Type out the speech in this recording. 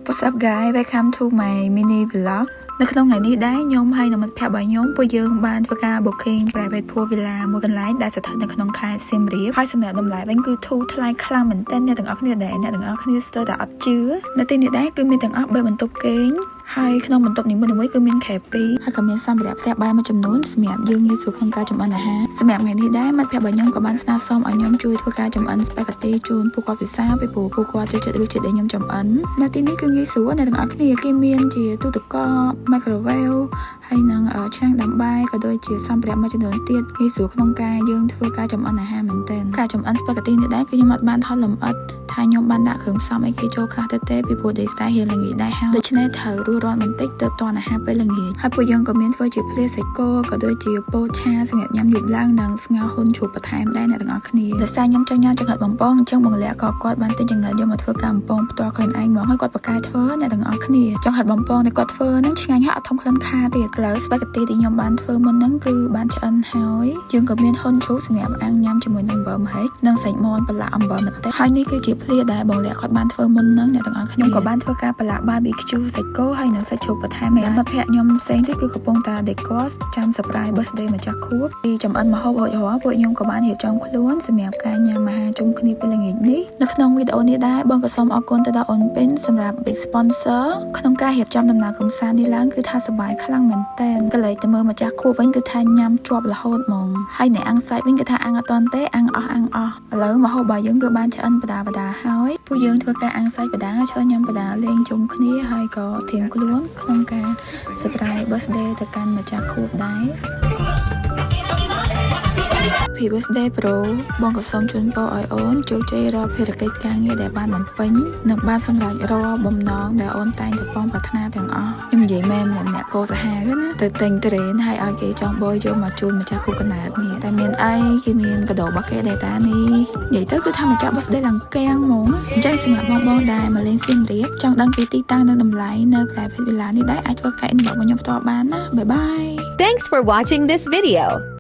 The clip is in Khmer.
What's up guys, welcome to my mini vlog នៅក្នុងថ្ងៃនេះដែរខ្ញុំហើយនឹងមិត្តភក្តិរបស់ខ្ញុំពួកយើងបានធ្វើការ booking private pool villa មួយកន្លែងដែលស្ថិតនៅក្នុងខេត្តសៀមរាបហើយសម្រាប់តម្លៃវិញគឺធូរថ្លៃខ្លាំងមែនទែនអ្នកទាំងអស់គ្នាដែរអ្នកទាំងអស់គ្នាស្ទើរតែអត់ជឿនៅទីនេះដែរគឺមានទាំងអស់3បន្ទប់គេងហើយក្នុងបន្ទប់នីមួយៗគឺមានខែ2ហើយក៏មានសម្ភារៈផ្ទះបាយមួយចំនួនសម្រាប់យើងងាយស្រួលក្នុងការចម្អិនអាហារសម្រាប់ថ្ងៃនេះដែរមិត្តភក្តិរបស់ខ្ញុំក៏បានស្នើសុំឲ្យខ្ញុំជួយធ្វើការចម្អិន spaghetti ជូនពួកគាត់ពិសាពីព្រោះពួកគាត់ចូលចិត្តរសជាតិដែលខ្ញុំចម្អិននៅទីនេះគឺងាយស្រួលអ្នកទាំងអស់គ្នាគេមានជាទូទឹកកក microwave ហើយនឹងឆ្នាំងដាំបាយក៏ដូចជាសម្ភារៈមួយចំនួនទៀតងាយស្រួលក្នុងការយើងធ្វើការចម្អិនអាហារមែនទែនការចម្អិន spaghetti នេះដែរគឺខ្ញុំអត់បានថតលម្អិតថាខ្ញុំបានដាក់គ្រឿងផ្សំអីគេចូលខ្លះទៅទេពីព្រោះ day ស្អែកល្ងាចដែរហើយដូច្នេះត្រូវរួចរាល់បន្តិចទៅតាន់អាហារពេលល្ងាចហើយពួកយើងក៏មានធ្វើជាភ្លាសាច់គោក៏ដូចជាពោតឆាសម្រាប់ញ៉ាំយប់ឡើងនិងស្ងោរហ៊ុនជ្រូកបន្ថែមដែរអ្នកទាំងអស់គ្នាដោយសារខ្ញុំចង់ញ៉ាំចង្រិតបំពងអញ្ចឹងបងលាក់ក៏គាត់បានទិញចង្រិតយកមកធ្វើការបំពងផ្ទាល់ខ្លួនឯងមកហើយគាត់បកកាយធ្វើអ្នកទាំងអស់គ្នាចង្រិតបំពងដែលគាត់ធ្វើហ្នឹងឆ្ងាញ់ហើយអត់ធំក្លិនខាទៀតឥឡូវ spaghetti ដែលខ្ញុំបានធ្វើមុនហ្នឹងគឺបានឆ្អិនហើយយើងក៏មានហ៊ុនជ្រូកសម្រាប់អាំងញ៉ាំជាមួយនឹងអំបិលម្ហិចនិងសាច់មាន់ប្រឡាក់អំបិលម្ទេសហើយនេះគឺជាភ្លាដែលបងលាក់គាត់បានធ្វើមុនហ្នឹងអ្នកទាំងអស់គ្នាក៏បានធ្វើការប្រឡាក់ barbecue សាច់គោហើយនិងសាច់ជ្រូកបន្ថែមដែរមិត្តភក្តិខ្ញុំផ្សេងទៀតគឺកំពុងតែ decor ចាំ surprise birthday ម្ចាស់ខួបពីចំអិនម្ហូបរួចរាល់ពួកខ្ញុំក៏បានរៀបចំខ្លួនសម្រាប់ការញ៉ាំអាហារជុំគ្នាពេលល្ងាចនេះនៅក្នុងវីដេអូនេះដែរបងក៏សូមអរគុណទៅដល់អូនពេញសម្រាប់ big sponsor ក្នុងការរៀបចំដំណើរកម្សាន្តនេះឡើងគឺថាសប្បាយខ្លាំងមែនតើក៏លេចទៅមើលម្ចាស់ខួបវិញគឺថាញ៉ាំជាប់រហូតហ្មងហើយអ្នកអាំងសាច់វិញគឺថាអាំងអត់តាន់ទេអាំងអស់ឥឡូវម្ហូបរបស់យើងគឺបានឆ្អិនបដាហើយពួកយើងធ្វើការអាំងសាច់បដាឆ្លញ់ញ៉ាំបដាលេងជុំគ្នាហើយក៏ធៀមខ្លួនក្នុងការ surprise birthday ទៅកាន់ម្ចាស់ខួបដែរHappy birthday bro បងក៏សូមជូនពរឲ្យអូនជោគជ័យរាល់ភារកិច្ចការងារដែលបានបំពេញនិងបានសម្រេចរាល់បំណងដែលអូនតែងតែប៉ងប្រាថ្នាទាំងអស់ខ្ញុំនិយាយមែនម្នាក់កោសាហាវណាទៅទិញត្រេនហើយឲ្យគេចង់បោយកមកជូនម្ចាស់ខួបកណ្ដាលនេះតែមានអីគេមានកដោរបស់គេដែរតានេះនិយាយទៅគឺថាម្ចាស់ birthday ឡើងកាំងហ្មងអញ្ចឹងសម្រាប់បងដែលមកលេងសៀមរាបចង់ដឹងពីទីតាំងនិងតម្លៃនៅ private villa នេះដែរអាចធ្វើការ inbox មកខ្ញុំផ្ទាល់បានណាបាយបាយ Thanks for watching this video.